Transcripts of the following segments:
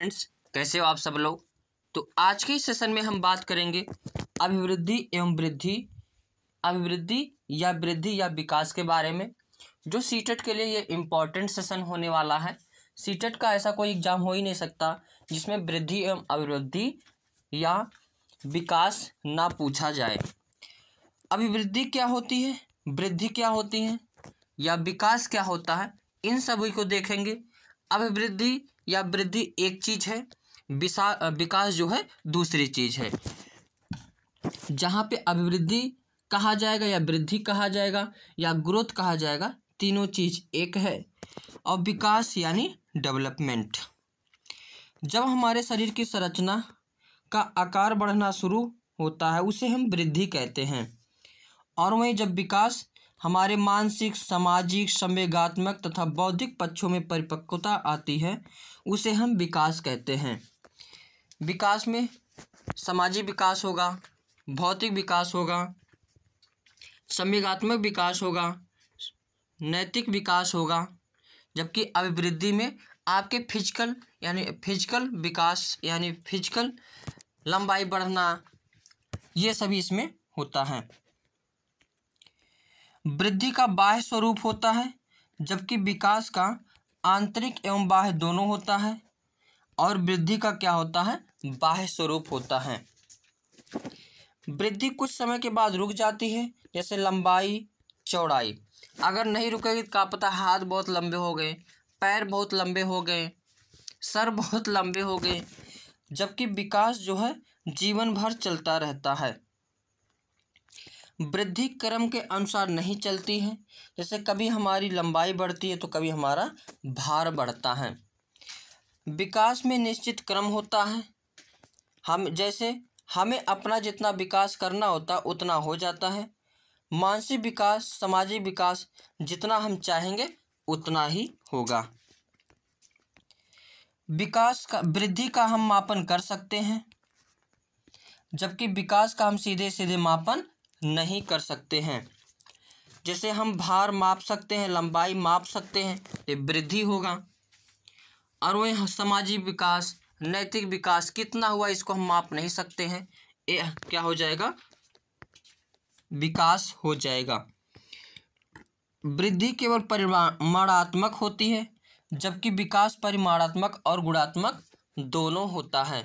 Friends, कैसे हो आप सब लोग। तो आज के इस सेशन में हम बात करेंगे अभिवृद्धि एवं वृद्धि या विकास के बारे में। जो सीटेट के लिए ये इम्पोर्टेंट सेशन होने वाला है। सीटेट का ऐसा कोई एग्जाम हो ही नहीं सकता जिसमें वृद्धि एवं अभिवृद्धि या विकास ना पूछा जाए। अभिवृद्धि क्या होती है, वृद्धि क्या होती है या विकास क्या होता है, इन सभी को देखेंगे। अभिवृद्धि या वृद्धि एक चीज़ है, विकास जो है दूसरी चीज़ है। जहाँ पे अभिवृद्धि कहा जाएगा या वृद्धि कहा जाएगा या ग्रोथ कहा जाएगा, तीनों चीज़ एक है। और विकास यानी डेवलपमेंट। जब हमारे शरीर की संरचना का आकार बढ़ना शुरू होता है उसे हम वृद्धि कहते हैं। और वहीं जब विकास हमारे मानसिक, सामाजिक, संवेगात्मक तथा बौद्धिक पक्षों में परिपक्वता आती है उसे हम विकास कहते हैं। विकास में सामाजिक विकास होगा, भौतिक विकास होगा, संवेगात्मक विकास होगा, नैतिक विकास होगा। जबकि अभिवृद्धि में आपके फिजिकल विकास यानी फिजिकल लंबाई बढ़ना, ये सभी इसमें होता है। वृद्धि का बाह्य स्वरूप होता है जबकि विकास का आंतरिक एवं बाह्य दोनों होता है। और वृद्धि का क्या होता है, बाह्य स्वरूप होता है। वृद्धि कुछ समय के बाद रुक जाती है, जैसे लंबाई, चौड़ाई। अगर नहीं रुकेगी तो क्या पता हाथ बहुत लंबे हो गए, पैर बहुत लंबे हो गए, सर बहुत लंबे हो गए। जबकि विकास जो है जीवन भर चलता रहता है। वृद्धि क्रम के अनुसार नहीं चलती है, जैसे कभी हमारी लंबाई बढ़ती है तो कभी हमारा भार बढ़ता है। विकास में निश्चित क्रम होता है। हमें अपना जितना विकास करना होता उतना हो जाता है। मानसिक विकास, सामाजिक विकास जितना हम चाहेंगे उतना ही होगा। वृद्धि का हम मापन कर सकते हैं जबकि विकास का हम सीधे सीधे मापन नहीं कर सकते हैं। जैसे हम भार माप सकते हैं, लंबाई माप सकते हैं, ये वृद्धि होगा। और वही सामाजिक विकास, नैतिक विकास कितना हुआ इसको हम माप नहीं सकते हैं, ये क्या हो जाएगा, विकास हो जाएगा। वृद्धि केवल परिमाणात्मक होती है जबकि विकास परिमाणात्मक और गुणात्मक दोनों होता है।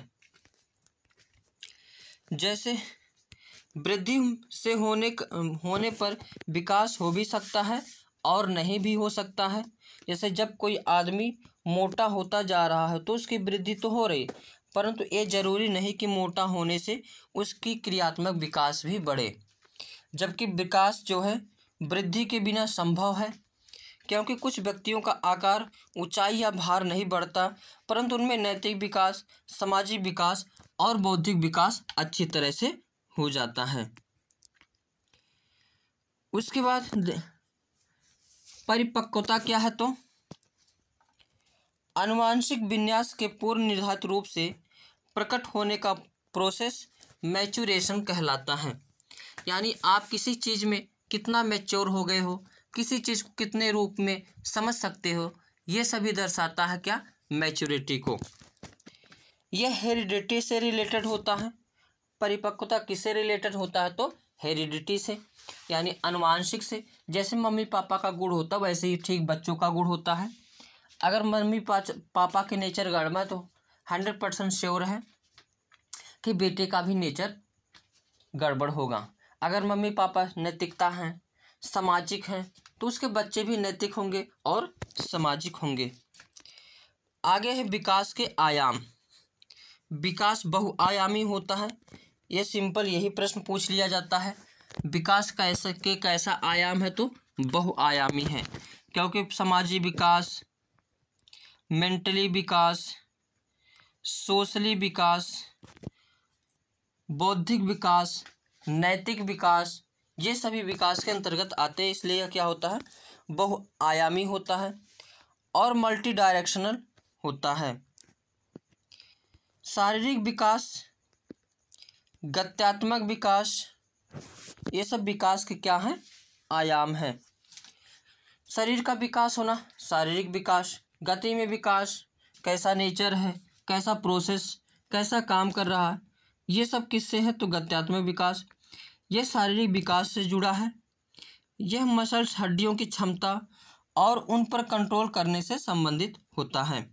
जैसे वृद्धि से होने पर विकास हो भी सकता है और नहीं भी हो सकता है। जैसे जब कोई आदमी मोटा होता जा रहा है तो उसकी वृद्धि तो हो रही, परंतु ये जरूरी नहीं कि मोटा होने से उसकी क्रियात्मक विकास भी बढ़े। जबकि विकास जो है वृद्धि के बिना संभव है, क्योंकि कुछ व्यक्तियों का आकार, ऊंचाई या भार नहीं बढ़ता, परंतु उनमें नैतिक विकास, सामाजिक विकास और बौद्धिक विकास अच्छी तरह से हो जाता है। उसके बाद परिपक्वता क्या है, तो आनुवंशिक विन्यास के पूर्व निर्धारित रूप से प्रकट होने का प्रोसेस मैच्योरेशन कहलाता है। यानी आप किसी चीज़ में कितना मैच्योर हो गए हो, किसी चीज़ को कितने रूप में समझ सकते हो, ये सभी दर्शाता है क्या, मैच्योरिटी को। यह हेरिडिटी से रिलेटेड होता है। परिपक्वता किससे रिलेटेड होता है, तो हेरिडिटी से यानी आनुवांशिक से। जैसे मम्मी पापा का गुण होता है वैसे ही ठीक बच्चों का गुण होता है। अगर मम्मी पापा के नेचर गड़बड़ तो 100% श्योर है कि बेटे का भी नेचर गड़बड़ होगा। अगर मम्मी पापा नैतिकता हैं, सामाजिक हैं, तो उसके बच्चे भी नैतिक होंगे और सामाजिक होंगे। आगे है विकास के आयाम। विकास बहुआयामी होता है। ये सिंपल यही प्रश्न पूछ लिया जाता है, विकास कैसा आयाम है, तो बहुआयामी है। क्योंकि सामाजिक विकास, मेंटली विकास, सोशली विकास, बौद्धिक विकास, नैतिक विकास, ये सभी विकास के अंतर्गत आते हैं, इसलिए क्या होता है, बहुआयामी होता है और मल्टी डायरेक्शनल होता है। शारीरिक विकास, गत्यात्मक विकास, ये सब विकास के क्या हैं, आयाम हैं। शरीर का विकास होना, शारीरिक विकास, गति में विकास, कैसा नेचर है, कैसा प्रोसेस, कैसा काम कर रहा है, ये सब किससे है? तो गत्यात्मक विकास। यह शारीरिक विकास से जुड़ा है। यह मसल्स, हड्डियों की क्षमता और उन पर कंट्रोल करने से संबंधित होता है।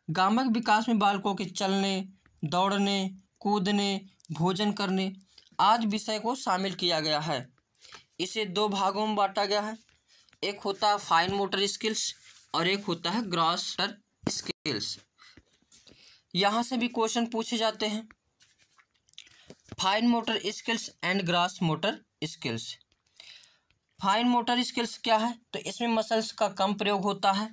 गामक विकास में बालकों के चलने, दौड़ने, कूदने, भोजन करने आदि विषय को शामिल किया गया है। इसे दो भागों में बांटा गया है। एक होता है फाइन मोटर स्किल्स और एक होता है ग्रॉस मोटर स्किल्स। यहाँ से भी क्वेश्चन पूछे जाते हैं। Fine motor skills and gross motor skills. Fine motor skills क्या है? तो इसमें मसल्स का कम प्रयोग होता है।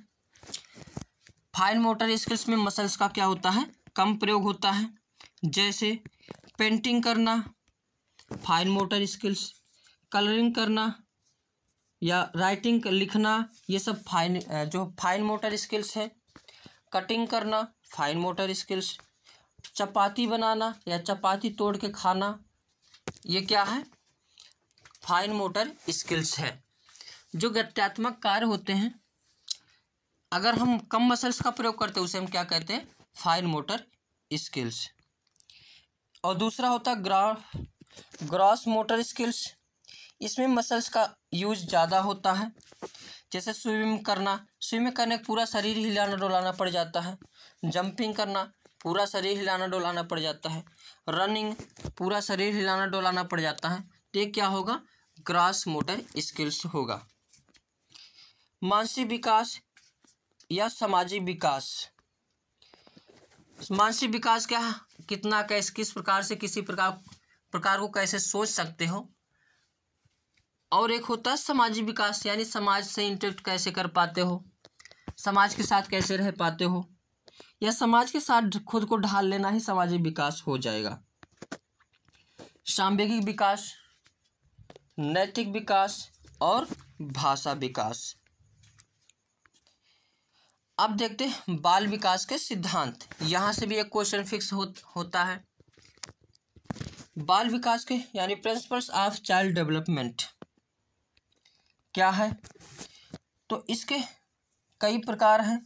फाइन मोटर स्किल्स में मसल्स का क्या होता है? कम प्रयोग होता है। जैसे पेंटिंग करना, फाइन मोटर स्किल्स, कलरिंग करना या राइटिंग लिखना, ये सब फाइन मोटर स्किल्स है। कटिंग करना, फाइन मोटर स्किल्स। चपाती बनाना या चपाती तोड़ के खाना, ये क्या है? फाइन मोटर स्किल्स है। जो गत्यात्मक कार्य होते हैं, अगर हम कम मसल्स का प्रयोग करते हैं उसे हम क्या कहते हैं? Fine motor skills. और दूसरा होता है ग्रॉस मोटर स्किल्स। इसमें मसल्स का यूज ज़्यादा होता है। जैसे स्विमिंग करना, स्विमिंग करने का पूरा शरीर हिलाना डुलाना पड़ जाता है। जंपिंग करना, पूरा शरीर हिलाना डुलाना पड़ जाता है। रनिंग, पूरा शरीर हिलाना डुलाना पड़ जाता है। तो ये क्या होगा? ग्रॉस मोटर स्किल्स होगा। मानसिक विकास या सामाजिक विकास। मानसिक विकास क्या है? कितना, कैसे, किस प्रकार से किसी प्रकार को कैसे सोच सकते हो। और एक होता है सामाजिक विकास, यानी समाज से इंटरेक्ट कैसे कर पाते हो, समाज के साथ कैसे रह पाते हो, या समाज के साथ खुद को ढाल लेना ही सामाजिक विकास हो जाएगा। सांवेगिक विकास, नैतिक विकास और भाषा विकास। अब देखते हैं बाल विकास के सिद्धांत। यहाँ से भी एक क्वेश्चन फिक्स होता है। बाल विकास के यानी प्रिंसिपल्स ऑफ चाइल्ड डेवलपमेंट क्या है? तो इसके कई प्रकार हैं।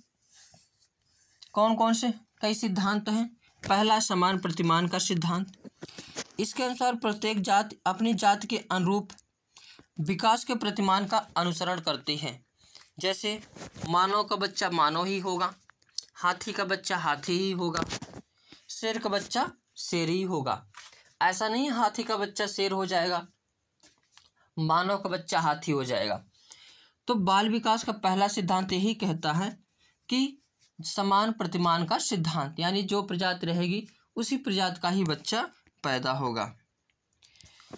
कौन कौन से कई सिद्धांत हैं? पहला, समान प्रतिमान का सिद्धांत। इसके अनुसार प्रत्येक जाति अपनी जाति के अनुरूप विकास के प्रतिमान का अनुसरण करती है। जैसे मानव का बच्चा मानव ही होगा, हाथी का बच्चा हाथी ही होगा, शेर का बच्चा शेर ही होगा। ऐसा नहीं हाथी का बच्चा शेर हो जाएगा, मानव का बच्चा हाथी हो जाएगा। तो बाल विकास का पहला सिद्धांत यही कहता है कि समान प्रतिमान का सिद्धांत, यानी जो प्रजाति रहेगी उसी प्रजाति का ही बच्चा पैदा होगा।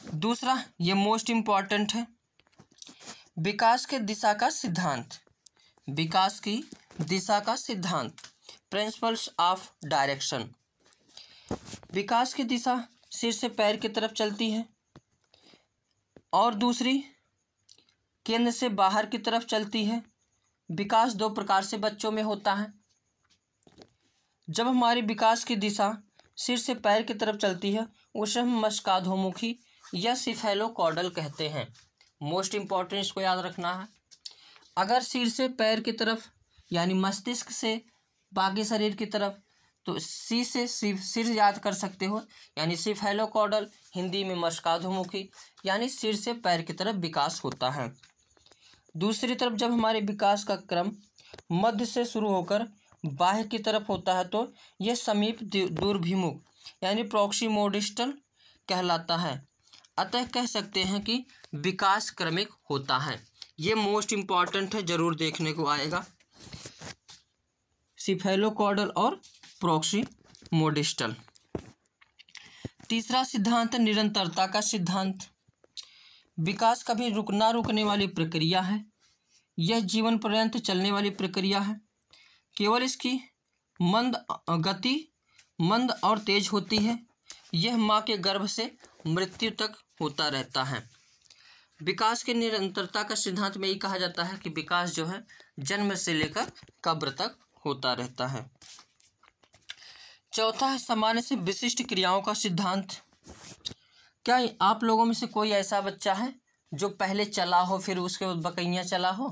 दूसरा, ये मोस्ट इम्पॉर्टेंट है, विकास के दिशा का सिद्धांत। विकास की दिशा का सिद्धांत, प्रिंसिपल्स ऑफ डायरेक्शन। विकास की दिशा सिर से पैर की तरफ चलती है और दूसरी केंद्र से बाहर की तरफ चलती है। विकास दो प्रकार से बच्चों में होता है। जब हमारी विकास की दिशा सिर से पैर की तरफ चलती है उसे हम मस्काधोमुखी या सिफेलोकॉर्डल कहते हैं। मोस्ट इम्पॉर्टेंट, इसको याद रखना है। अगर सिर से पैर की तरफ यानी मस्तिष्क से बाकी शरीर की तरफ, तो सी से सिर याद कर सकते हो, यानी सिफेलोकॉर्डल, हिंदी में मस्काधोमुखी, यानी सिर से पैर की तरफ विकास होता है। दूसरी तरफ जब हमारे विकास का क्रम मध्य से शुरू होकर बाह्य की तरफ होता है तो यह समीप दूरभिमुख यानी प्रॉक्सिमोडिस्टल कहलाता है। अतः कह सकते हैं कि विकास क्रमिक होता है। ये मोस्ट इम्पॉर्टेंट है, जरूर देखने को आएगा। सिफेलोकॉर्डल और प्रॉक्सिमोडिस्टल। तीसरा सिद्धांत है निरंतरता का सिद्धांत। विकास कभी रुकना रुकने वाली प्रक्रिया है। यह जीवन पर्यंत चलने वाली प्रक्रिया है। केवल इसकी गति मंद और तेज होती है। यह माँ के गर्भ से मृत्यु तक होता रहता है। विकास की निरंतरता का सिद्धांत में यही कहा जाता है कि विकास जो है जन्म से लेकर कब्र तक होता रहता है। चौथा है सामान्य से विशिष्ट क्रियाओं का सिद्धांत। क्या आप लोगों में से कोई ऐसा बच्चा है जो पहले चला हो फिर उसके बाद बकैया चला हो,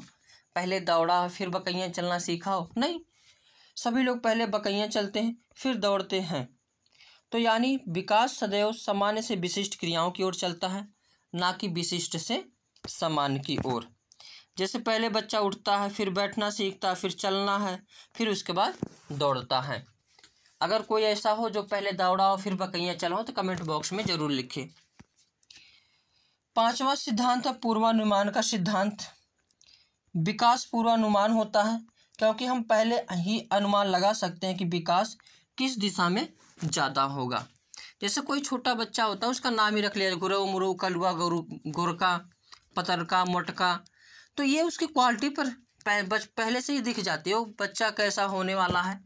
पहले दौड़ा हो फिर बकैया चलना सीखा हो? नहीं, सभी लोग पहले बकैयाँ चलते हैं फिर दौड़ते हैं। तो यानी विकास सदैव सामान्य से विशिष्ट क्रियाओं की ओर चलता है, ना कि विशिष्ट से सामान्य की ओर। जैसे पहले बच्चा उठता है, फिर बैठना सीखता है, फिर चलना है, फिर उसके बाद दौड़ता है। अगर कोई ऐसा हो जो पहले दौड़ा हो फिर बकैयाँ चलाओ तो कमेंट बॉक्स में ज़रूर लिखें। 5वां सिद्धांत है पूर्वानुमान का सिद्धांत। विकास पूर्वानुमान होता है क्योंकि हम पहले ही अनुमान लगा सकते हैं कि विकास किस दिशा में ज़्यादा होगा। जैसे कोई छोटा बच्चा होता है उसका नाम ही रख लिया, गुरु मुरु कलुआ गुरु गोरका पतरका मोटका, तो ये उसकी क्वालिटी पर पहले से ही दिख जाती है वो बच्चा कैसा होने वाला है,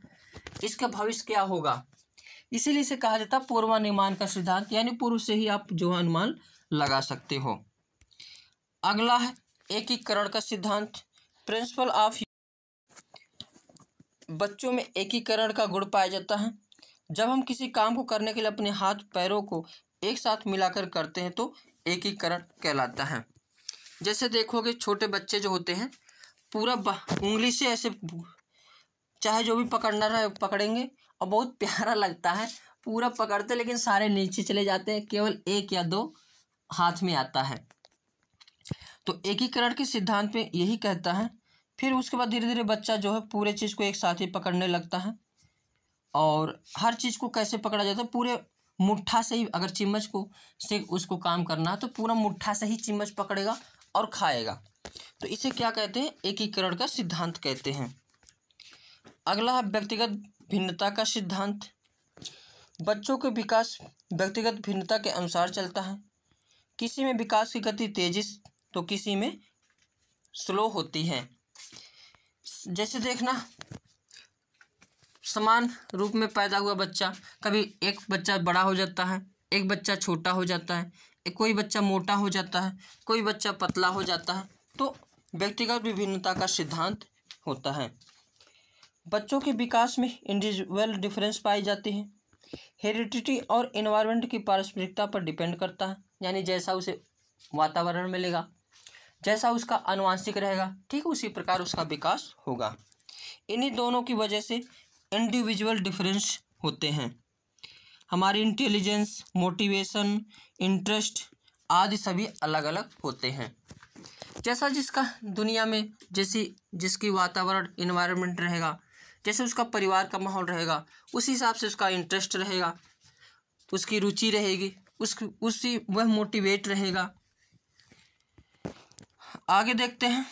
इसका भविष्य क्या होगा। इसीलिए इसे कहा जाता है पूर्वानुमान का सिद्धांत, यानी पूर्व से ही आप जो अनुमान लगा सकते हो। अगला है एकीकरण का सिद्धांत, प्रिंसिपल ऑफ। बच्चों में एकीकरण का गुण पाया जाता है। जब हम किसी काम को करने के लिए अपने हाथ पैरों को एक साथ मिलाकर करते हैं तो एकीकरण कहलाता है। जैसे देखोगे छोटे बच्चे जो होते हैं पूरा उंगली से ऐसे चाहे जो भी पकड़ना रहे पकड़ेंगे और बहुत प्यारा लगता है, पूरा पकड़ते लेकिन सारे नीचे चले जाते हैं, केवल एक या दो हाथ में आता है। तो एकीकरण के सिद्धांत में यही कहता है। फिर उसके बाद धीरे धीरे बच्चा जो है पूरे चीज़ को एक साथ ही पकड़ने लगता है। और हर चीज़ को कैसे पकड़ा जाता है, पूरे मुट्ठा से ही, अगर चम्मच को से उसको काम करना है तो पूरा मुट्ठा से ही चम्मच पकड़ेगा और खाएगा। तो इसे क्या कहते हैं, एकीकरण का सिद्धांत कहते हैं। अगला है व्यक्तिगत भिन्नता का सिद्धांत। बच्चों के विकास व्यक्तिगत भिन्नता के अनुसार चलता है। किसी में विकास की गति तेजी तो किसी में स्लो होती है। जैसे देखना, समान रूप में पैदा हुआ बच्चा, कभी एक बच्चा बड़ा हो जाता है, एक बच्चा छोटा हो जाता है, कोई बच्चा मोटा हो जाता है, कोई बच्चा पतला हो जाता है। तो व्यक्तिगत विभिन्नता का सिद्धांत होता है। बच्चों के विकास में इंडिविजुअल डिफरेंस पाई जाती है। हेरिडिटी और एनवायरनमेंट की पारस्परिकता पर डिपेंड करता है, यानी जैसा उसे वातावरण मिलेगा, जैसा उसका आनुवंशिक रहेगा, ठीक उसी प्रकार उसका विकास होगा। इन्हीं दोनों की वजह से इंडिविजुअल डिफरेंस होते हैं। हमारी इंटेलिजेंस, मोटिवेशन, इंटरेस्ट आदि सभी अलग अलग होते हैं। जैसा जिसका दुनिया में जिसकी वातावरण इन्वायरमेंट रहेगा, जैसे उसका परिवार का माहौल रहेगा, उसी हिसाब से उसका इंटरेस्ट रहेगा, उसकी रुचि रहेगी, उसी वह मोटिवेट रहेगा। आगे देखते हैं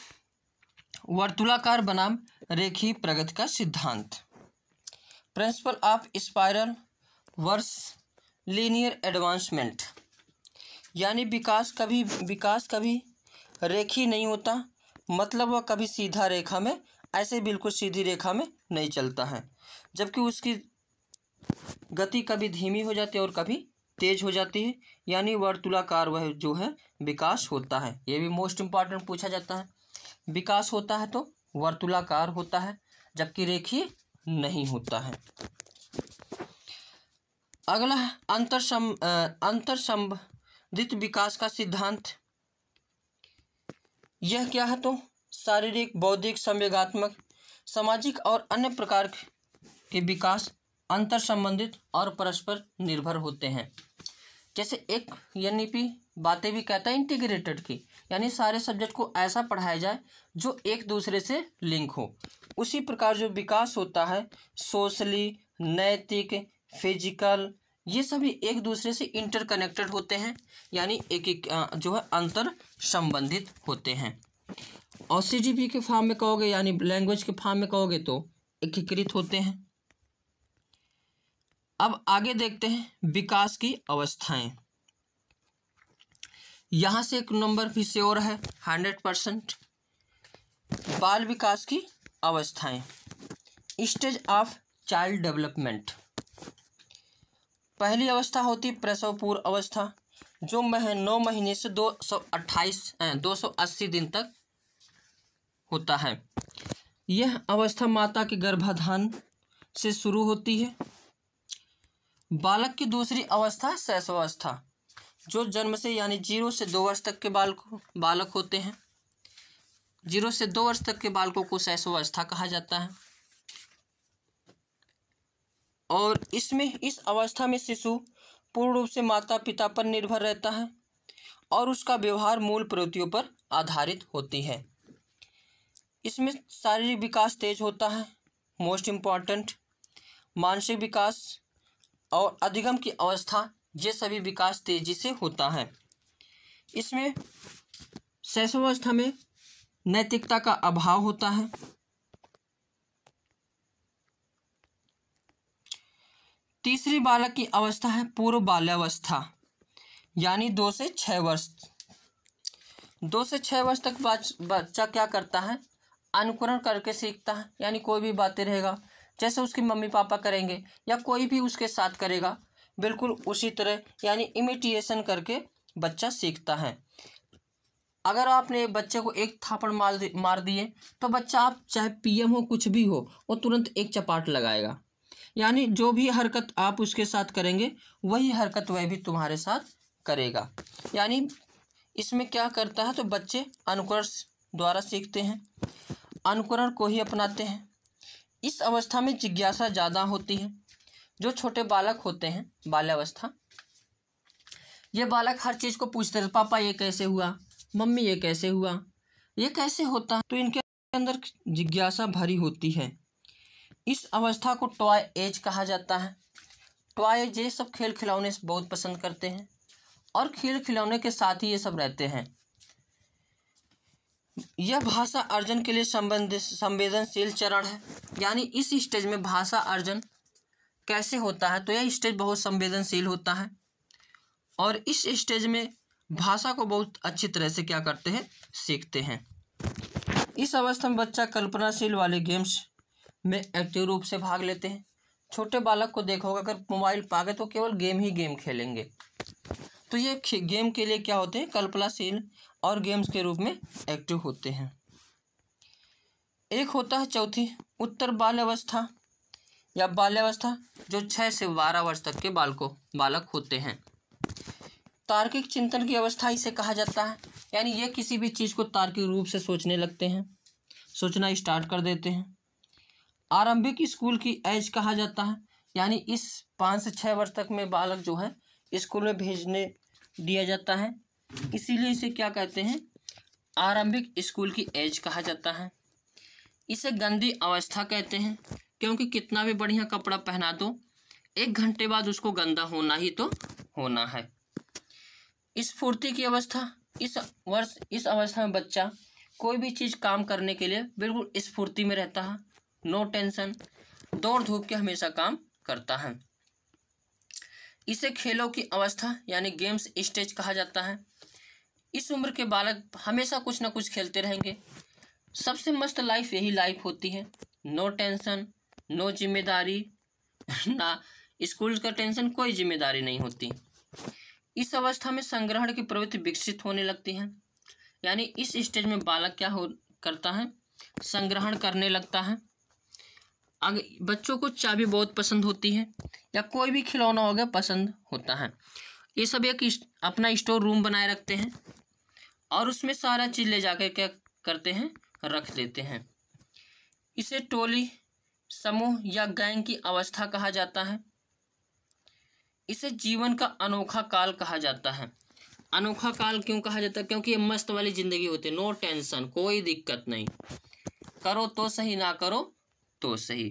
वर्तुलाकार बनाम रेखीय प्रगति का सिद्धांत। Principle of spiral versus linear advancement, यानी विकास कभी रेखीय नहीं होता, मतलब वह कभी सीधा रेखा में, ऐसे बिल्कुल सीधी रेखा में नहीं चलता है, जबकि उसकी गति कभी धीमी हो जाती है और कभी तेज हो जाती है, यानी वर्तुलाकार वह जो है विकास होता है। ये भी मोस्ट इम्पॉर्टेंट पूछा जाता है। विकास होता है तो वर्तुलाकार होता है, जबकि रेखीय नहीं होता है। अगला है अंतर संबंधित विकास का सिद्धांत। यह क्या है, तो शारीरिक, बौद्धिक, संवेगात्मक, सामाजिक और अन्य प्रकार के विकास अंतर संबंधित और परस्पर निर्भर होते हैं। जैसे एक एनईपी बातें भी कहता है इंटीग्रेटेड की, यानी सारे सब्जेक्ट को ऐसा पढ़ाया जाए जो एक दूसरे से लिंक हो। उसी प्रकार जो विकास होता है सोशली, नैतिक, फिजिकल, ये सभी एक दूसरे से इंटरकनेक्टेड होते हैं, यानी एक जो है अंतर संबंधित होते हैं। और सीजीपी के फॉर्म में कहोगे, यानी लैंग्वेज के फॉर्म में कहोगे तो एकीकृत होते हैं। अब आगे देखते हैं विकास की अवस्थाएं। यहाँ से एक नंबर भी श्योर है 100%। बाल विकास की अवस्थाएं, स्टेज ऑफ चाइल्ड डेवलपमेंट। पहली अवस्था होती प्रसव पूर्व अवस्था, जो 9 महीने से 280 दिन तक होता है। यह अवस्था माता के गर्भाधान से शुरू होती है। बालक की दूसरी अवस्था शैशवावस्था, जो जन्म से यानी 0 से 2 वर्ष तक के बालक होते हैं। 0 से 2 वर्ष तक के बालकों को शैशवावस्था कहा जाता है। और इसमें इस अवस्था में शिशु पूर्ण रूप से माता पिता पर निर्भर रहता है और उसका व्यवहार मूल प्रवृत्तियों पर आधारित होती है। इसमें शारीरिक विकास तेज होता है, मोस्ट इम्पॉर्टेंट, मानसिक विकास और अधिगम की अवस्था, ये सभी विकास तेजी से होता है। इसमें शैशवावस्था में नैतिकता का अभाव होता है। तीसरी बालक की अवस्था है पूर्व बाल्यावस्था, यानी 2 से 6 वर्ष। 2 से 6 वर्ष तक बच्चा क्या करता है, अनुकरण करके सीखता है, यानी कोई भी बातें रहेगा जैसे उसके मम्मी पापा करेंगे या कोई भी उसके साथ करेगा, बिल्कुल उसी तरह यानी इमिटेशन करके बच्चा सीखता है। अगर आपने बच्चे को एक थापड़ मार दिए तो बच्चा, आप चाहे पीएम हो कुछ भी हो, वो तुरंत एक चपाट लगाएगा। यानी जो भी हरकत आप उसके साथ करेंगे वही हरकत वह भी तुम्हारे साथ करेगा। यानी इसमें क्या करता है, तो बच्चे अनुकरण द्वारा सीखते हैं, अनुकरण को ही अपनाते हैं। इस अवस्था में जिज्ञासा ज़्यादा होती है। जो छोटे बालक होते हैं बाल्यावस्था, ये बालक हर चीज़ को पूछते रहते, पापा ये कैसे हुआ, मम्मी ये कैसे हुआ, ये कैसे होता है, तो इनके अंदर जिज्ञासा भरी होती है। इस अवस्था को टॉय एज कहा जाता है। टॉय एज ये सब खेल खिलौने बहुत पसंद करते हैं और खेल खिलौने के साथ ही ये सब रहते हैं। यह भाषा अर्जन के लिए संवेदनशील चरण है। यानी इस स्टेज में भाषा अर्जन कैसे होता है, तो यह स्टेज बहुत संवेदनशील होता है और इस स्टेज में भाषा को बहुत अच्छी तरह से क्या करते हैं, सीखते हैं। इस अवस्था में बच्चा कल्पनाशील वाले गेम्स में एक्टिव रूप से भाग लेते हैं। छोटे बालक को देखोगे, अगर मोबाइल पा गए तो केवल गेम ही गेम खेलेंगे। तो ये गेम के लिए क्या होते हैं, कल्पनाशील और गेम्स के रूप में एक्टिव होते हैं। एक होता है चौथी उत्तर बाल्यावस्था या बाल्यावस्था, जो 6 से 12 वर्ष तक के बालक होते हैं। तार्किक चिंतन की अवस्था इसे कहा जाता है। यानी ये किसी भी चीज़ को तार्किक रूप से सोचने लगते हैं, सोचना स्टार्ट कर देते हैं। आरंभिक स्कूल की एज कहा जाता है। यानी इस 5 से 6 वर्ष तक में बालक जो है स्कूल में भेजने दिया जाता है, इसीलिए इसे क्या कहते हैं, आरंभिक स्कूल की एज कहा जाता है। इसे गंदी अवस्था कहते हैं, क्योंकि कितना भी बढ़िया कपड़ा पहना दो, 1 घंटे बाद उसको गंदा होना ही तो होना है। स्फूर्ति की अवस्था, इस अवस्था में बच्चा कोई भी चीज़ काम करने के लिए बिल्कुल स्फूर्ति में रहता है, नो टेंशन, दौड़ धूप के हमेशा काम करता है। इसे खेलों की अवस्था यानी गेम्स स्टेज कहा जाता है। इस उम्र के बालक हमेशा कुछ ना कुछ खेलते रहेंगे। सबसे मस्त लाइफ यही लाइफ होती है, नो टेंशन, नो जिम्मेदारी, ना स्कूल का टेंशन, कोई जिम्मेदारी नहीं होती। इस अवस्था में संग्रहण की प्रवृत्ति विकसित होने लगती है। यानी इस स्टेज में बालक क्या करता है, संग्रहण करने लगता है। बच्चों को चाबी बहुत पसंद होती है या कोई भी खिलौना हो गया पसंद होता है। ये सब एक अपना स्टोर रूम बनाए रखते हैं और उसमें सारा चीज़ ले जाकर क्या करते हैं, रख देते हैं। इसे टोली, समूह या गैंग की अवस्था कहा जाता है। इसे जीवन का अनोखा काल कहा जाता है। अनोखा काल क्यों कहा जाता है, क्योंकि ये मस्त वाली ज़िंदगी होती है, नो टेंशन, कोई दिक्कत नहीं, करो तो सही, ना करो तो सही,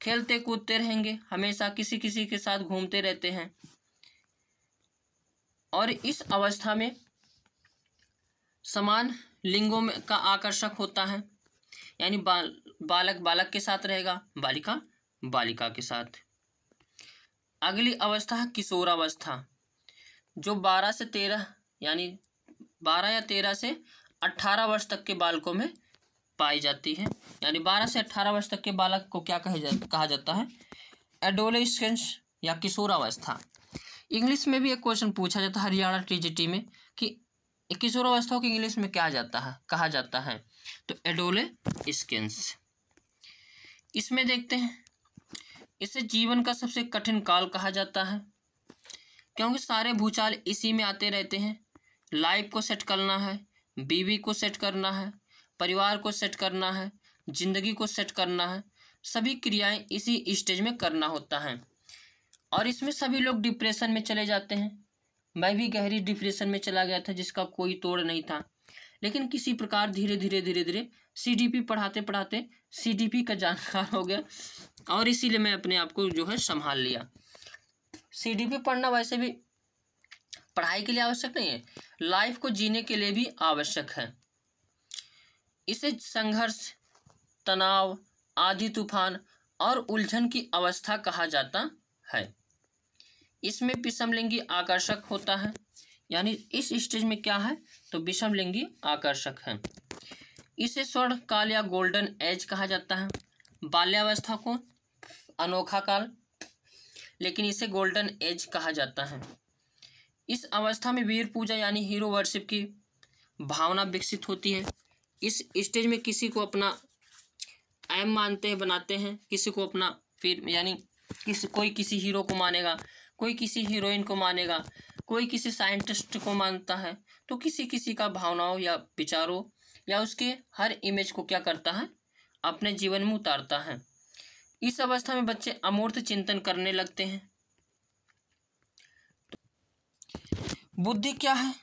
खेलते कूदते रहेंगे, हमेशा किसी किसी के साथ घूमते रहते हैं। और इस अवस्था में समान लिंगों में का आकर्षक होता है। यानी बालक बालक के साथ रहेगा, बालिका बालिका के साथ। अगली अवस्था है किशोरावस्था, जो 12 से 13 यानी 12 या 13 से 18 वर्ष तक के बालकों में पाई जाती है। यानी 12 से 18 वर्ष तक के बालक को क्या कहा जाता है, एडोलेसेंस या किशोरावस्था। इंग्लिश में भी एक क्वेश्चन पूछा जाता है हरियाणा टीजीटी में कि किशोरावस्था को इंग्लिश में क्या कहा जाता है, तो एडोलेसेंस। इसमें देखते हैं, इसे जीवन का सबसे कठिन काल कहा जाता है, क्योंकि सारे भूचाल इसी में आते रहते हैं। लाइफ को सेट करना है, बीवी को सेट करना है, परिवार को सेट करना है, जिंदगी को सेट करना है, सभी क्रियाएं इसी स्टेज में करना होता है। और इसमें सभी लोग डिप्रेशन में चले जाते हैं। मैं भी गहरी डिप्रेशन में चला गया था जिसका कोई तोड़ नहीं था, लेकिन किसी प्रकार धीरे धीरे सीडीपी पढ़ाते पढ़ाते सीडीपी का जानकार हो गया और इसीलिए मैं अपने आप को जो है संभाल लिया। सीडीपी पढ़ना वैसे भी पढ़ाई के लिए आवश्यक नहीं है, लाइफ को जीने के लिए भी आवश्यक है। इसे संघर्ष, तनाव, आधी तूफान और उलझन की अवस्था कहा जाता है। इसमें विषमलिंगी आकर्षक होता है, यानी इस स्टेज में क्या है तो विषमलिंगी आकर्षक है। इसे स्वर्णकाल या गोल्डन एज कहा जाता है। बाल्यावस्था को अनोखा काल, लेकिन इसे गोल्डन एज कहा जाता है। इस अवस्था में वीर पूजा यानी हीरो वर्शिप की भावना विकसित होती है। इस स्टेज में किसी को अपना एम मानते हैं, बनाते हैं, किसी को अपना फिर यानी कोई किसी हीरो को मानेगा, कोई किसी हीरोइन को मानेगा, कोई किसी साइंटिस्ट को मानता है, तो किसी किसी का भावनाओं या विचारों या उसके हर इमेज को क्या करता है अपने जीवन में उतारता है। इस अवस्था में बच्चे अमूर्त चिंतन करने लगते हैं। बुद्धि क्या है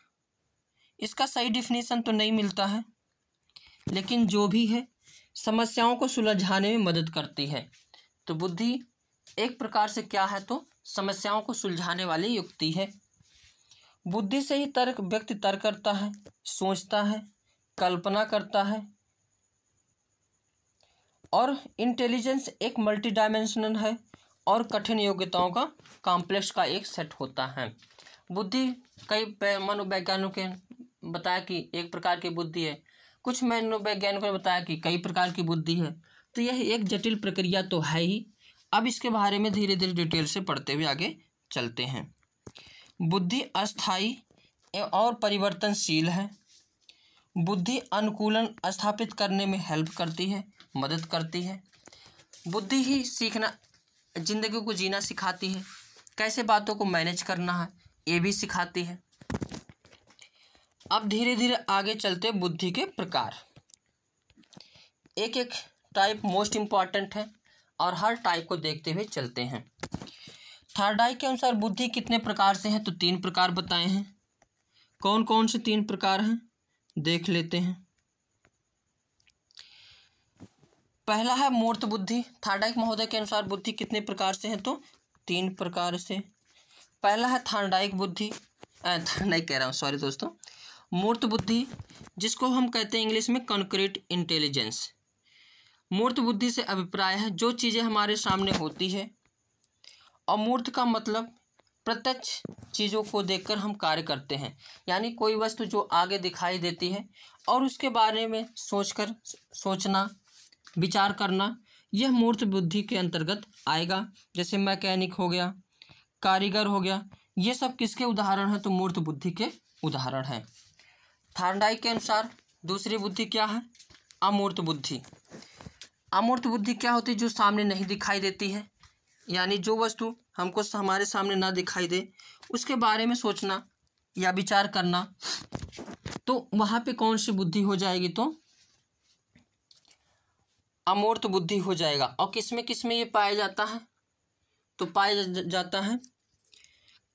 इसका सही डिफिनीशन तो नहीं मिलता है, लेकिन जो भी है समस्याओं को सुलझाने में मदद करती है। तो बुद्धि एक प्रकार से क्या है तो समस्याओं को सुलझाने वाली युक्ति है। बुद्धि से ही व्यक्ति तर्क करता है, सोचता है, कल्पना करता है। और इंटेलिजेंस एक मल्टी डायमेंशनल है और कठिन योग्यताओं का कॉम्प्लेक्स का एक सेट होता है। बुद्धि कई मनोवैज्ञानिकों ने बताया कि एक प्रकार की बुद्धि है, कुछ मनोवैज्ञानिकों ने बताया कि कई प्रकार की बुद्धि है। तो यह एक जटिल प्रक्रिया तो है ही। अब इसके बारे में धीरे धीरे डिटेल से पढ़ते हुए आगे चलते हैं। बुद्धि अस्थायी और परिवर्तनशील है। बुद्धि अनुकूलन स्थापित करने में हेल्प करती है, मदद करती है। बुद्धि ही सीखना, जिंदगी को जीना सिखाती है, कैसे बातों को मैनेज करना है ये भी सिखाती है। अब धीरे धीरे आगे चलते बुद्धि के प्रकार, एक एक टाइप मोस्ट इम्पॉर्टेंट है और हर टाइप को देखते हुए चलते हैं। थर्डाई के अनुसार बुद्धि कितने प्रकार से है तो 3 प्रकार बताए हैं। कौन कौन से 3 प्रकार हैं देख लेते हैं। पहला है मूर्त बुद्धि। थार्डाइक महोदय के अनुसार बुद्धि कितने प्रकार से है तो 3 प्रकार से। पहला है थार्डाइक बुद्धि, थार्डाइक कह रहा हूँ, सॉरी दोस्तों, मूर्त बुद्धि, जिसको हम कहते हैं इंग्लिश में कॉन्क्रीट इंटेलिजेंस। मूर्त बुद्धि से अभिप्राय है जो चीज़ें हमारे सामने होती है। अमूर्त का मतलब प्रत्यक्ष चीज़ों को देखकर हम कार्य करते हैं, यानी कोई वस्तु जो आगे दिखाई देती है और उसके बारे में सोचना, विचार करना, यह मूर्त बुद्धि के अंतर्गत आएगा। जैसे मैकेनिक हो गया, कारीगर हो गया, ये सब किसके उदाहरण हैं तो मूर्त बुद्धि के उदाहरण हैं। थार्डाइक के अनुसार दूसरी बुद्धि क्या है, अमूर्त बुद्धि। अमूर्त बुद्धि क्या होती है, जो सामने नहीं दिखाई देती है, यानी जो वस्तु हमको हमारे सामने ना दिखाई दे उसके बारे में सोचना या विचार करना, तो वहाँ पे कौन सी बुद्धि हो जाएगी तो अमूर्त बुद्धि हो जाएगा। और किसमें ये पाया जाता है तो पाया जाता है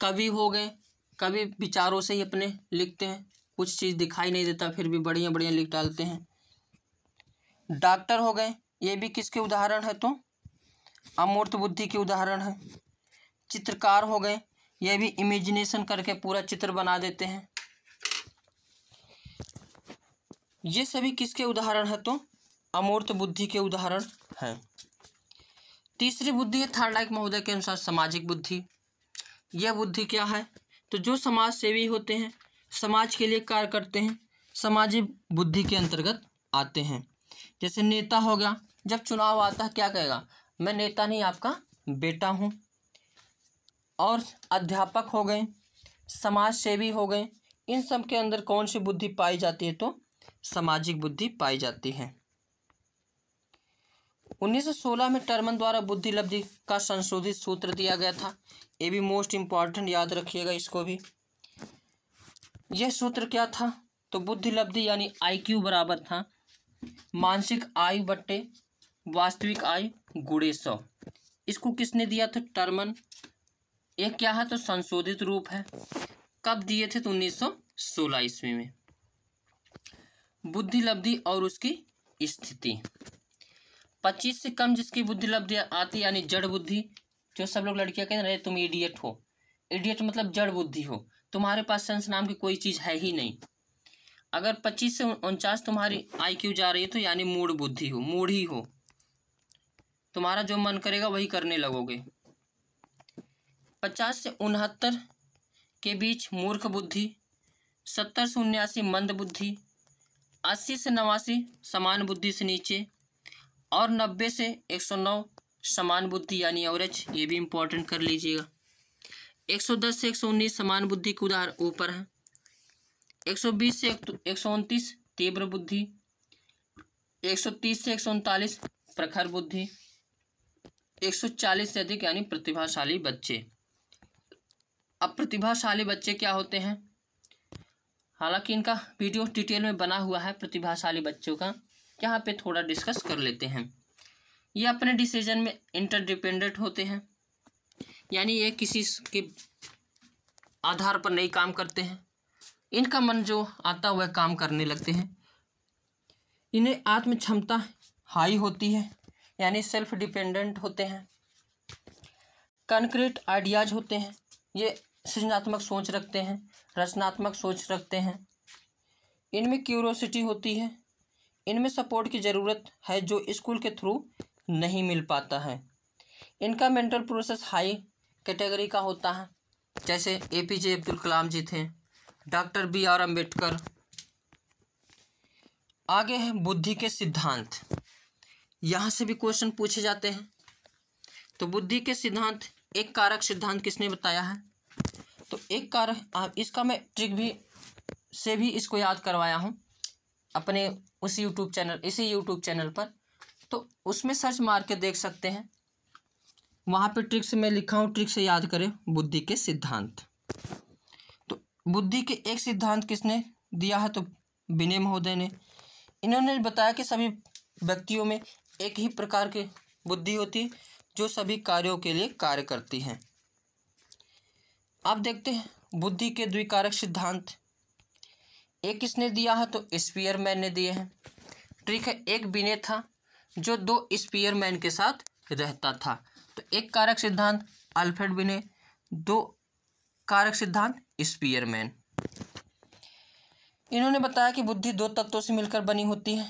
कवि हो गए, कवि विचारों से ही अपने लिखते हैं, कुछ चीज़ दिखाई नहीं देता फिर भी बढ़िया बढ़िया लिख डालते हैं। डॉक्टर हो गए, ये भी किसके उदाहरण है तो अमूर्त बुद्धि के उदाहरण है। चित्रकार हो गए, ये भी इमेजिनेशन करके पूरा चित्र बना देते हैं। ये सभी किसके उदाहरण है तो अमूर्त बुद्धि के उदाहरण हैं। तीसरी बुद्धि है थार्डाइक महोदय के अनुसार सामाजिक बुद्धि। यह बुद्धि क्या है तो जो समाज सेवी होते हैं, समाज के लिए कार्य करते हैं, सामाजिक बुद्धि के अंतर्गत आते हैं। जैसे नेता हो गया, जब चुनाव आता है क्या कहेगा, मैं नेता नहीं आपका बेटा हूँ। और अध्यापक हो गए, समाज सेवी हो गए, इन सब के अंदर कौन सी बुद्धि पाई जाती है तो सामाजिक बुद्धि पाई जाती है। 1916 में टर्मन द्वारा बुद्धि लब्धि का संशोधित सूत्र दिया गया था। ये भी मोस्ट इम्पॉर्टेंट, याद रखिएगा इसको भी। यह सूत्र क्या था तो बुद्धि लब्धि यानी IQ बराबर था मानसिक आयु बट्टे वास्तविक आय गुणे 100। इसको किसने दिया था? टर्मन। एक क्या है तो संशोधित रूप है। कब दिए थे? तो 1916 ईस्वी में। बुद्धि लब्धि और उसकी स्थिति। 25 से कम जिसकी बुद्धि लब्धि आती यानी जड़ बुद्धि, जो सब लोग लड़कियां कहते रहे तुम इडियट हो। इडियट मतलब जड़ बुद्धि हो, तुम्हारे पास सेंस नाम की कोई चीज है ही नहीं। अगर 25 से 49 तुम्हारी IQ जा रही है तो यानी मूढ़ बुद्धि हो, मूढ़ी हो, तुम्हारा जो मन करेगा वही करने लगोगे। 50 से 69 के बीच मूर्ख बुद्धि, 70 से 79 मंद बुद्धि, 80 से 89 समान बुद्धि से नीचे, और 90 से 109 समान बुद्धि यानी एवरेज। ये भी इंपॉर्टेंट कर लीजिएगा। 110 से 119 समान बुद्धि के उदाहरण ऊपर है। 120 से 129 तीव्र बुद्धि, 130 से 139 प्रखर बुद्धि, 140 से अधिक यानी प्रतिभाशाली बच्चे। अब प्रतिभाशाली बच्चे क्या होते हैं? हालांकि इनका वीडियो डिटेल में बना हुआ है प्रतिभाशाली बच्चों का, यहाँ पे थोड़ा डिस्कस कर लेते हैं। ये अपने डिसीजन में इंटरडिपेंडेंट होते हैं, यानी ये किसी के आधार पर नहीं काम करते हैं। इनका मन जो आता हुआ काम करने लगते हैं। इन्हें आत्म क्षमता हाई होती है, यानी सेल्फ डिपेंडेंट होते हैं। कॉन्क्रीट आइडियाज होते हैं, ये सृजनात्मक सोच रखते हैं, रचनात्मक सोच रखते हैं। इनमें क्यूरोसिटी होती है। इनमें सपोर्ट की ज़रूरत है जो स्कूल के थ्रू नहीं मिल पाता है। इनका मेंटल प्रोसेस हाई कैटेगरी का होता है, जैसे APJ अब्दुल कलाम जी थे, डॉक्टर BR अम्बेडकर। आगे है बुद्धि के सिद्धांत। यहाँ से भी क्वेश्चन पूछे जाते हैं। तो बुद्धि के सिद्धांत, एक कारक सिद्धांत किसने बताया है? तो एक कारक, इसका मैं ट्रिक भी से भी इसको याद करवाया हूँ अपने इसी यूट्यूब चैनल पर, तो उसमें सर्च मार के देख सकते हैं। वहाँ पे ट्रिक से मैं लिखा हूँ, ट्रिक से याद करें बुद्धि के सिद्धांत। तो बुद्धि के एक सिद्धांत किसने दिया है? तो विनय महोदय ने। इन्होंने बताया कि सभी व्यक्तियों में एक ही प्रकार की बुद्धि होती है जो सभी कार्यों के लिए कार्य करती है। अब देखते हैं बुद्धि के द्विकारक सिद्धांत। एक किसने दिया है? तो स्पीयरमैन ने दिए हैं। ट्रिक है, एक विनय था जो 2 स्पीयरमैन के साथ रहता था। तो एक कारक सिद्धांत अल्फ्रेड विनय, 2 कारक सिद्धांत स्पीयरमैन। इन्होंने बताया कि बुद्धि 2 तत्वों से मिलकर बनी होती है।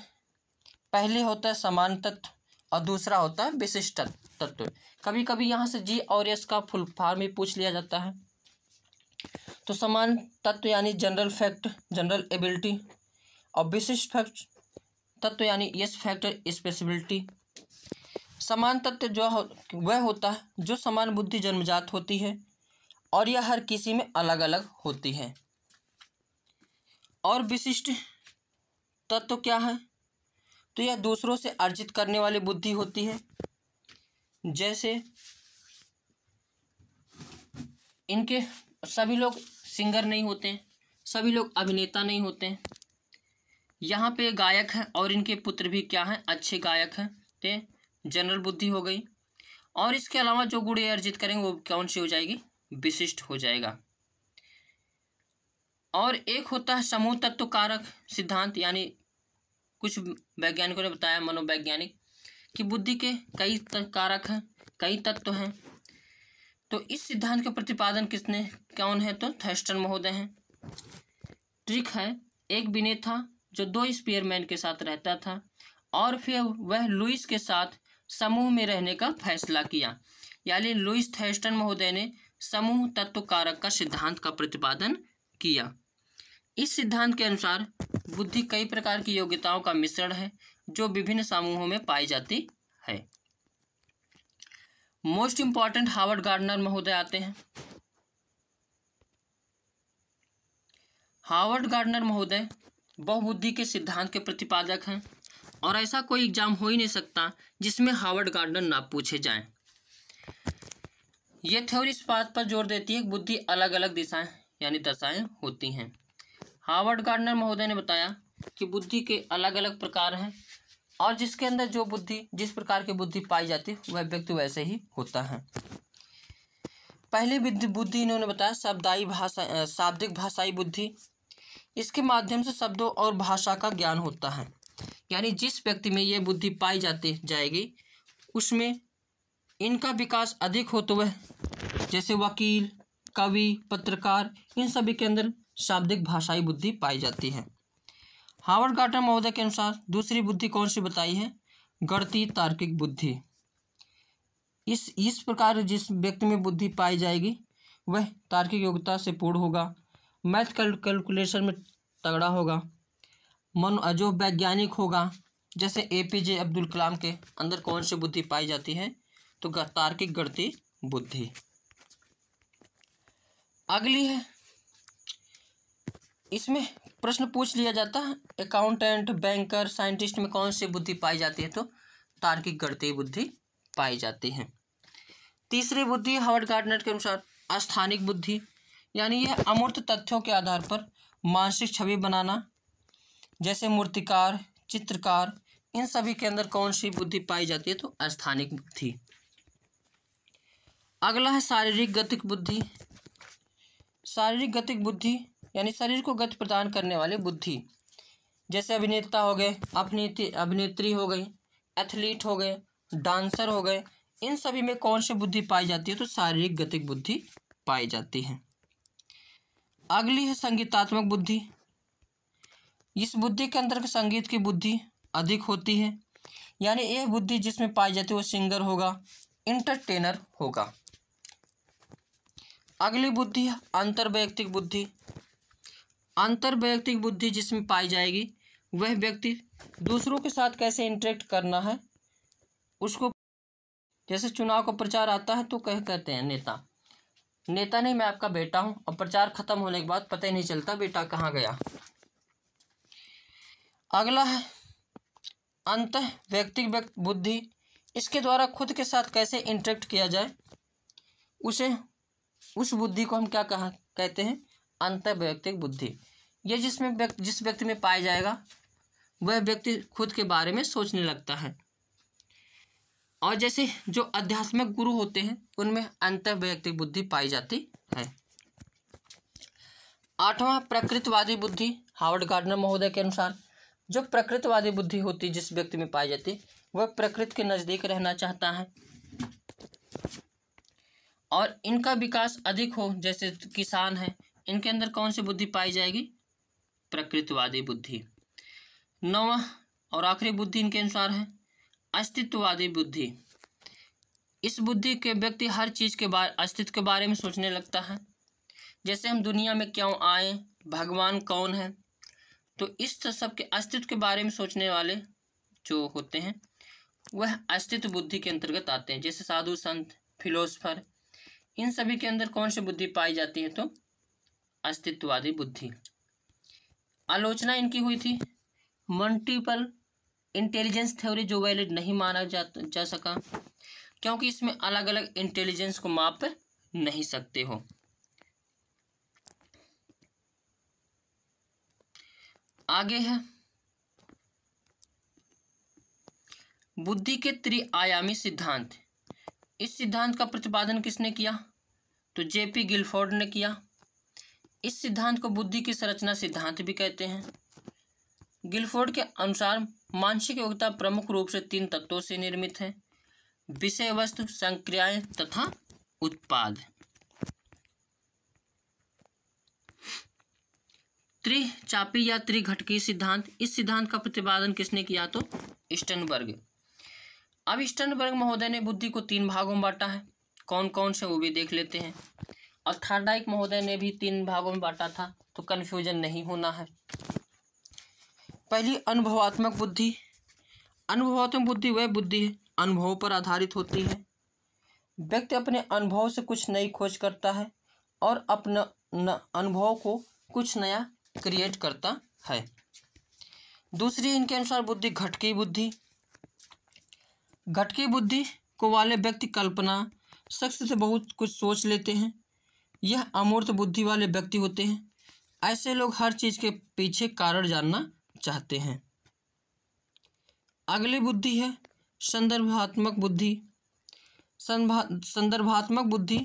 पहले होता है समान तत्व और दूसरा होता है विशिष्ट तत्व। कभी कभी यहाँ से G और S का फुल फॉर्म भी पूछ लिया जाता है। तो समान तत्व यानी जनरल फैक्ट, जनरल एबिलिटी, और विशिष्ट फैक्ट तत्व यानी यस फैक्टर, स्पेसिबिलिटी। समान तत्व जो वह होता है जो समान बुद्धि जन्मजात होती है और यह हर किसी में अलग अलग होती है। और विशिष्ट तत्व क्या है? तो यह दूसरों से अर्जित करने वाली बुद्धि होती है। जैसे इनके सभी लोग सिंगर नहीं होते हैं, सभी लोग अभिनेता नहीं होते हैं। यहाँ पे गायक हैं और इनके पुत्र भी क्या हैं? अच्छे गायक हैं। तो जनरल बुद्धि हो गई। और इसके अलावा जो गुण अर्जित करेंगे वो कौन सी हो जाएगी? विशिष्ट हो जाएगा। और एक होता है समूह तत्व कारक सिद्धांत, यानी कुछ वैज्ञानिकों ने बताया, मनोवैज्ञानिक, कि बुद्धि के कई कारक हैं, कई तत्व हैं। तो इस सिद्धांत का प्रतिपादन कौन है? तो थर्स्टन महोदय हैं। ट्रिक है, एक विनय था जो 2 स्पीयरमैन के साथ रहता था और फिर वह लुईस के साथ समूह में रहने का फैसला किया, यानी लुईस थर्स्टन महोदय ने समूह तत्व कारक का सिद्धांत का प्रतिपादन किया। इस सिद्धांत के अनुसार बुद्धि कई प्रकार की योग्यताओं का मिश्रण है जो विभिन्न समूहों में पाई जाती है। मोस्ट इंपॉर्टेंट हार्वर्ड गार्डनर महोदय आते हैं। हार्वर्ड गार्डनर महोदय बहुबुद्धि के सिद्धांत के प्रतिपादक हैं और ऐसा कोई एग्जाम हो ही नहीं सकता जिसमें हार्वर्ड गार्डनर ना पूछे जाएं। ये थ्योरी इस बात पर जोर देती है कि बुद्धि अलग अलग दिशाएं यानी दशाएं होती हैं। हार्वर्ड गार्डनर महोदय ने बताया कि बुद्धि के अलग अलग प्रकार हैं और जिसके अंदर जो बुद्धि, जिस प्रकार की बुद्धि पाई जाती है वह व्यक्ति वैसे ही होता है। पहली बुद्धि इन्होंने बताया शाब्दिक भाषाई बुद्धि। इसके माध्यम से शब्दों और भाषा का ज्ञान होता है। यानी जिस व्यक्ति में ये बुद्धि पाई जाएगी उसमें इनका विकास अधिक हो तो वह जैसे वकील, कवि, पत्रकार, इन सभी के अंदर शाब्दिक भाषाई बुद्धि पाई जाती है। हार्वर्ड गार्टनर महोदय के अनुसार दूसरी बुद्धि कौन सी बताई है? गणितीय तार्किक बुद्धि। इस प्रकार जिस व्यक्ति में बुद्धि पाई जाएगी वह तार्किक योग्यता से पूर्ण होगा, मैथ कैलकुलेशन में तगड़ा होगा, जो वैज्ञानिक होगा। जैसे APJ अब्दुल कलाम के अंदर कौन सी बुद्धि पाई जाती है? तो तार्किक गणितीय बुद्धि। अगली है, इसमें प्रश्न पूछ लिया जाता है अकाउंटेंट, बैंकर, साइंटिस्ट में कौन सी बुद्धि पाई जाती है? तो तार्किक गणितीय बुद्धि पाई जाती है। तीसरी बुद्धि हार्वर्ड गार्टनर के अनुसार अस्थानिक बुद्धि। यानी यह अमूर्त तथ्यों के आधार पर मानसिक छवि बनाना, जैसे मूर्तिकार, चित्रकार, इन सभी के अंदर कौन सी बुद्धि पाई जाती है? तो अस्थानिक बुद्धि। अगला है शारीरिक गतिक बुद्धि। शारीरिक गतिक बुद्धि यानी शरीर को गति प्रदान करने वाली बुद्धि, जैसे अभिनेता हो गए, अभिनेत्री हो गई, एथलीट हो गए, डांसर हो गए, इन सभी में कौन सी बुद्धि पाई जाती है? तो शारीरिक गतिक बुद्धि पाई जाती है। अगली है संगीतात्मक बुद्धि। इस बुद्धि के अंदर संगीत की बुद्धि अधिक होती है। यानी यह बुद्धि जिसमें पाई जाती है वो सिंगर होगा, इंटरटेनर होगा। अगली बुद्धि है अंतर्वैयक्तिक बुद्धि। अंतर्वैयक्तिक बुद्धि जिसमें पाई जाएगी वह व्यक्ति दूसरों के साथ कैसे इंटरेक्ट करना है उसको, जैसे चुनाव का प्रचार आता है तो कहते हैं नेता नहीं, मैं आपका बेटा हूं, और प्रचार खत्म होने के बाद पता ही नहीं चलता बेटा कहाँ गया। अगला है अंतर्वैयक्तिक बुद्धि। इसके द्वारा खुद के साथ कैसे इंटरेक्ट किया जाए उस बुद्धि को हम क्या कहते हैं? अंतर्वैयक्तिक बुद्धि। यह जिस व्यक्ति में पाया जाएगा वह व्यक्ति खुद के बारे में सोचने लगता है। और जैसे जो आध्यात्मिक गुरु होते हैं उनमें अंतर्वैयक्तिक बुद्धि पाई जाती है। 8वां प्रकृतिवादी बुद्धि। हार्वर्ड गार्टनर महोदय के अनुसार जो प्रकृतिवादी बुद्धि होती है जिस व्यक्ति में पाई जाती वह प्रकृति के नज़दीक रहना चाहता है और इनका विकास अधिक हो, जैसे किसान है, इनके अंदर कौन सी बुद्धि पाई जाएगी? प्रकृतिवादी बुद्धि। 9वां और आखिरी बुद्धि इनके अनुसार है अस्तित्ववादी बुद्धि। इस बुद्धि के व्यक्ति हर चीज़ के अस्तित्व के बारे में सोचने लगता है, जैसे हम दुनिया में क्यों आए, भगवान कौन है, तो इस सब के अस्तित्व के बारे में सोचने वाले जो होते हैं वह अस्तित्व बुद्धि के अंतर्गत आते हैं। जैसे साधु संत, फिलोसफर, इन सभी के अंदर कौन सी बुद्धि पाई जाती है? तो अस्तित्ववादी बुद्धि। आलोचना इनकी हुई थी मल्टीपल इंटेलिजेंस थ्योरी, जो वैलिड नहीं माना जा सका क्योंकि इसमें अलग अलग इंटेलिजेंस को माप नहीं सकते हो। आगे है बुद्धि के त्रिआयामी सिद्धांत। इस सिद्धांत का प्रतिपादन किसने किया? तो J.P. गिलफोर्ड ने किया। इस सिद्धांत को बुद्धि की संरचना सिद्धांत भी कहते हैं। गिलफोर्ड के अनुसार मानसिक योग्यता प्रमुख रूप से 3 तत्वों से निर्मित है: विषय वस्तु, संक्रियाएं तथा उत्पाद। त्रिचापी या त्रिघटकीय सिद्धांत। इस सिद्धांत का प्रतिपादन किसने किया? तो स्टर्नबर्ग। अब स्टर्नबर्ग महोदय ने बुद्धि को 3 भागों में बांटा है। कौन कौन से वो भी देख लेते हैं। और थॉर्नडाइक महोदय ने भी 3 भागों में बांटा था, तो कन्फ्यूजन नहीं होना है। पहली अनुभवात्मक बुद्धि। अनुभवात्मक बुद्धि वह बुद्धि है अनुभव पर आधारित होती है। व्यक्ति अपने अनुभव से कुछ नई खोज करता है और अपना अनुभव को कुछ नया क्रिएट करता है। दूसरी इनके अनुसार बुद्धि घटकी बुद्धि। घटकी बुद्धि को वाले व्यक्ति कल्पना शक्ति से बहुत कुछ सोच लेते हैं। यह अमूर्त बुद्धि वाले व्यक्ति होते हैं। ऐसे लोग हर चीज़ के पीछे कारण जानना चाहते हैं। अगली बुद्धि है संदर्भात्मक बुद्धि। संदर्भात्मक बुद्धि,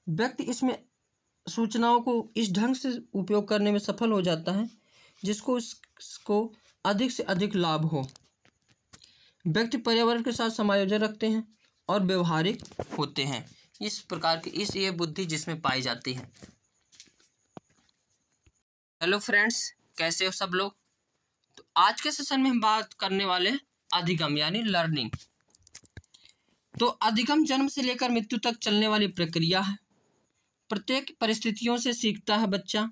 व्यक्ति इसमें सूचनाओं को इस ढंग से उपयोग करने में सफल हो जाता है जिसको इसको अधिक से अधिक लाभ हो। व्यक्ति पर्यावरण के साथ समायोजन रखते हैं और व्यवहारिक होते हैं। इस प्रकार की ये बुद्धि जिसमें पाई जाती है। हेलो फ्रेंड्स, कैसे हो सब लोग। तो आज के सेशन में हम बात करने वाले हैं अधिगम यानी लर्निंग। तो अधिगम जन्म से लेकर मृत्यु तक चलने वाली प्रक्रिया है। प्रत्येक परिस्थितियों से सीखता है बच्चा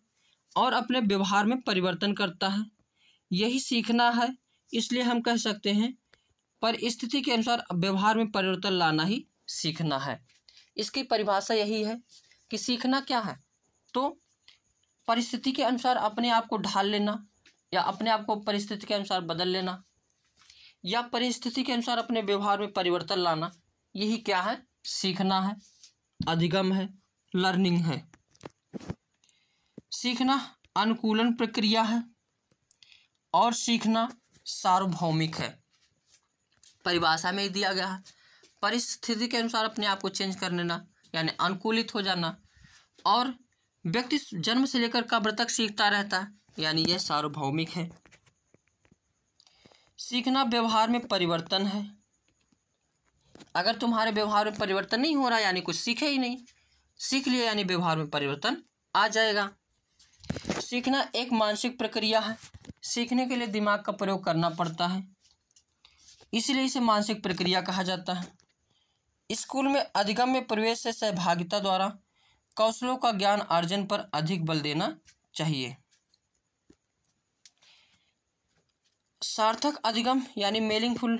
और अपने व्यवहार में परिवर्तन करता है। यही सीखना है, इसलिए हम कह सकते हैं परिस्थिति के अनुसार व्यवहार में परिवर्तन लाना ही सीखना है। इसकी परिभाषा यही है कि सीखना क्या है, तो परिस्थिति के अनुसार अपने आप को ढाल लेना या अपने आप को परिस्थिति के अनुसार बदल लेना या परिस्थिति के अनुसार अपने व्यवहार में परिवर्तन लाना, यही क्या है, सीखना है, अधिगम है, लर्निंग है। सीखना अनुकूलन प्रक्रिया है और सीखना सार्वभौमिक है। परिभाषा में दिया गया है परिस्थिति के अनुसार अपने आप को चेंज कर लेना यानी अनुकूलित हो जाना, और व्यक्ति जन्म से लेकर कब्र तक सीखता रहता है यानी यह सार्वभौमिक है। सीखना व्यवहार में परिवर्तन है। अगर तुम्हारे व्यवहार में परिवर्तन नहीं हो रहा यानी कुछ सीखे ही नहीं, सीख लिया यानी व्यवहार में परिवर्तन आ जाएगा। सीखना एक मानसिक प्रक्रिया है। सीखने के लिए दिमाग का प्रयोग करना पड़ता है, इसलिए इसे मानसिक प्रक्रिया कहा जाता है। स्कूल में अधिगम में प्रवेश से सहभागिता द्वारा कौशलों का ज्ञान अर्जन पर अधिक बल देना चाहिए। सार्थक अधिगम यानी मीनिंगफुल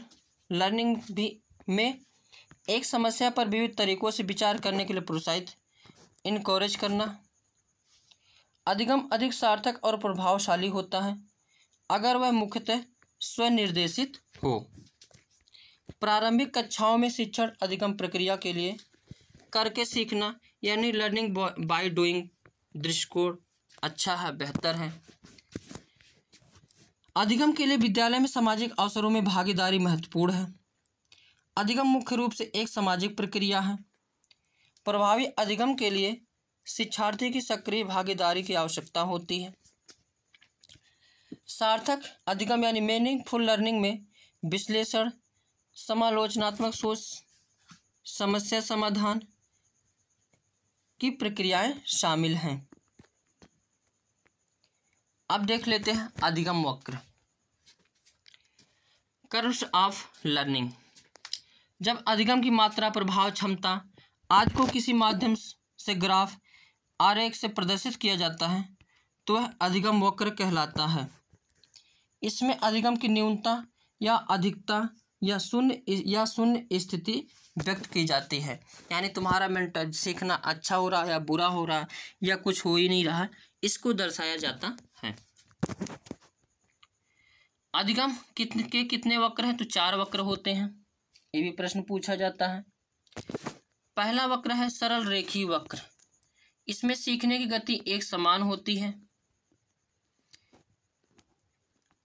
लर्निंग भी में एक समस्या पर विविध तरीकों से विचार करने के लिए प्रोत्साहित इनकरेज करना। अधिगम अधिक सार्थक और प्रभावशाली होता है अगर वह मुख्यतः स्वनिर्देशित हो। प्रारंभिक कक्षाओं में शिक्षण अधिगम प्रक्रिया के लिए करके सीखना यानी लर्निंग बाय डूइंग दृष्टिकोण अच्छा है, बेहतर है। अधिगम के लिए विद्यालय में सामाजिक अवसरों में भागीदारी महत्वपूर्ण है। अधिगम मुख्य रूप से एक सामाजिक प्रक्रिया है। प्रभावी अधिगम के लिए शिक्षार्थी की सक्रिय भागीदारी की आवश्यकता होती है। सार्थक अधिगम यानी मीनिंगफुल लर्निंग में विश्लेषण, समालोचनात्मक सोच, समस्या समाधान की प्रक्रियाएं शामिल हैं। अब देख लेते हैं अधिगम वक्र, कर्व्स ऑफ लर्निंग। जब अधिगम की मात्रा, प्रभाव, क्षमता आदि को किसी माध्यम से ग्राफ आरेख से प्रदर्शित किया जाता है तो वह अधिगम वक्र कहलाता है। इसमें अधिगम की न्यूनता या अधिकता या शून्य स्थिति व्यक्त की जाती है, यानी तुम्हारा मेंटल सीखना अच्छा हो रहा है या बुरा हो रहा है या कुछ हो ही नहीं रहा, इसको दर्शाया जाता है। अधिगम कितने वक्र हैं, तो 4 वक्र होते हैं। ये भी प्रश्न पूछा जाता है। पहला वक्र है सरल रेखीय वक्र। इसमें सीखने की गति एक समान होती है।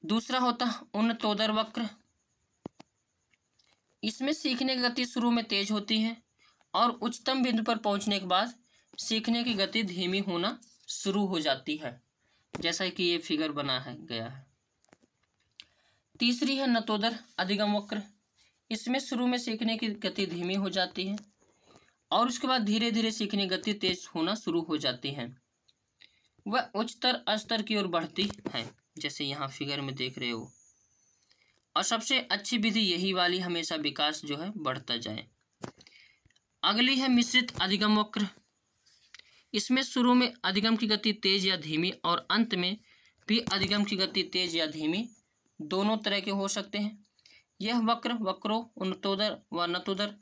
दूसरा होता है उन्नतोदर वक्र। इसमें सीखने की गति शुरू में तेज होती है और उच्चतम बिंदु पर पहुंचने के बाद सीखने की गति धीमी होना शुरू हो जाती है, जैसा कि ये फिगर गया है। तीसरी है नतोदर अधिगम वक्र। इसमें शुरू में सीखने की गति धीमी हो जाती है और उसके बाद धीरे धीरे सीखने की गति तेज होना शुरू हो जाती है। वह उच्चतर स्तर की ओर बढ़ती है, जैसे यहाँ फिगर में देख रहे हो। और सबसे अच्छी विधि यही वाली, हमेशा विकास जो है बढ़ता जाए। अगली है मिश्रित अधिगम वक्र। इसमें शुरू में अधिगम की गति तेज या धीमी और अंत में भी अधिगम की गति तेज या धीमी दोनों तरह के हो सकते हैं। यह वक्रों उन्नतोदर व नतोदर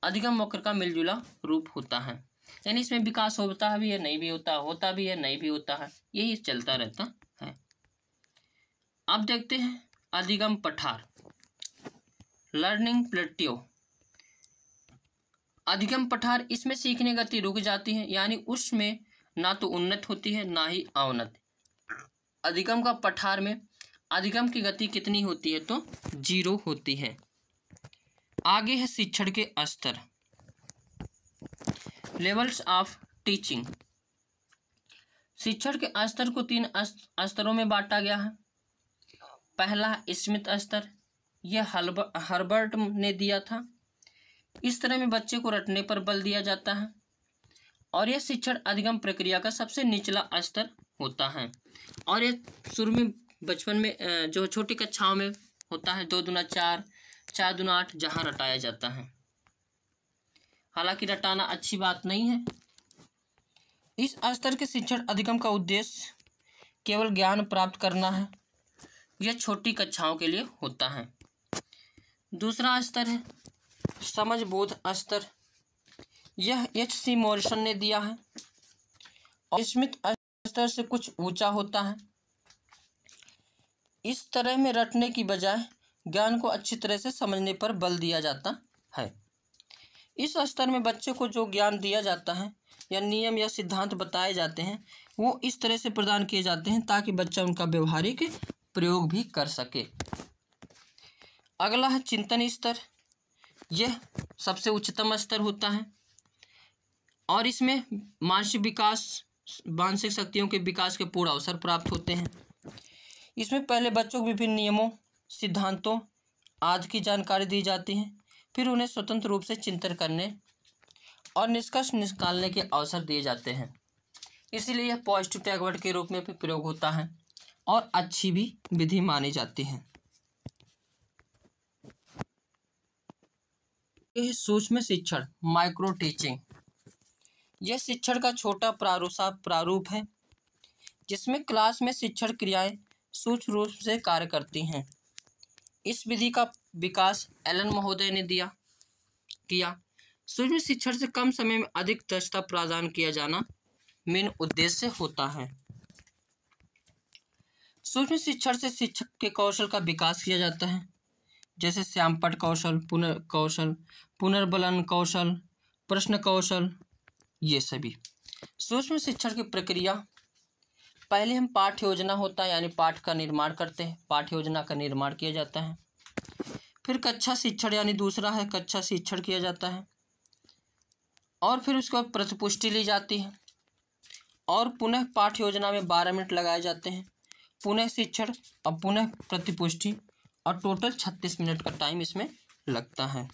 अधिगम वक्र का मिलजुला रूप होता है, यानी इसमें विकास होता भी है, नहीं भी होता भी है, नहीं भी होता है, यही चलता रहता है। अब देखते हैं अधिगम पठार, लर्निंग प्लेट्यू। अधिगम पठार, इसमें सीखने गति रुक जाती है, यानी उसमें ना तो उन्नत होती है ना ही अवनत। अधिगम का पठार में अधिगम की गति कितनी होती है? तो 0 होती है। आगे है शिक्षण के स्तर, लेवल्स ऑफ टीचिंग। शिक्षण के स्तर को 3 स्तरों में बांटा गया है। पहला स्मिथ स्तर, यह हर्बर्ट ने दिया था। इस तरह में बच्चे को रटने पर बल दिया जाता है और यह शिक्षण अधिगम प्रक्रिया का सबसे निचला स्तर होता है। और यह शुरू में बचपन में जो छोटी कक्षाओं में होता है, 2 दूना 4, 4 दूना 8, जहाँ रटाया जाता है। हालांकि रटाना अच्छी बात नहीं है। इस स्तर के शिक्षण अधिगम का उद्देश्य केवल ज्ञान प्राप्त करना है। यह छोटी कक्षाओं के लिए होता है। दूसरा स्तर है समझ बोध स्तर, यह H.C. मॉरिसन ने दिया है और स्मिथ स्तर से कुछ ऊंचा होता है। इस तरह में रटने की बजाय ज्ञान को अच्छी तरह से समझने पर बल दिया जाता है। इस स्तर में बच्चे को जो ज्ञान दिया जाता है या नियम या सिद्धांत बताए जाते हैं वो इस तरह से प्रदान किए जाते हैं ताकि बच्चा उनका व्यवहारिक प्रयोग भी कर सके। अगला है चिंतन स्तर, यह सबसे उच्चतम स्तर होता है और इसमें मानसिक शक्तियों के विकास के पूर्ण अवसर प्राप्त होते हैं। इसमें पहले बच्चों को विभिन्न नियमों, सिद्धांतों आदि की जानकारी दी जाती है, फिर उन्हें स्वतंत्र रूप से चिंतन करने और निष्कर्ष निकालने के अवसर दिए जाते हैं। इसीलिए यह पॉजिटिव टैगवर्ड के रूप में भी प्रयोग होता है और अच्छी भी विधि मानी जाती है। यह सूक्ष्म शिक्षण, माइक्रो टीचिंग। यह शिक्षण का छोटा प्रारूप है जिसमें क्लास में शिक्षण क्रियाएं सूक्ष्म रूप से कार्य करती हैं। इस विधि का विकास एलन महोदय ने किया। सूक्ष्म शिक्षण से कम समय में अधिक दक्षता प्रदान किया जाना मेन उद्देश्य होता है। सूक्ष्म शिक्षण से शिक्षक के कौशल का विकास किया जाता है, जैसे श्यामपट्ट कौशल, पुनर्बलन कौशल, प्रश्न कौशल, ये सभी। सूक्ष्म शिक्षण की प्रक्रिया, पहले हम पाठ्य योजना होता है यानी पाठ का निर्माण करते हैं, पाठ्य योजना का निर्माण किया जाता है। फिर कक्षा शिक्षण यानी दूसरा है कक्षा शिक्षण किया जाता है और फिर उसके बाद प्रतिपुष्टि ली जाती है और पुनः पाठ्य योजना में 12 मिनट लगाए जाते हैं, पुनः शिक्षण और पुनः प्रतिपुष्टि और टोटल 36 मिनट का टाइम इसमें लगता है।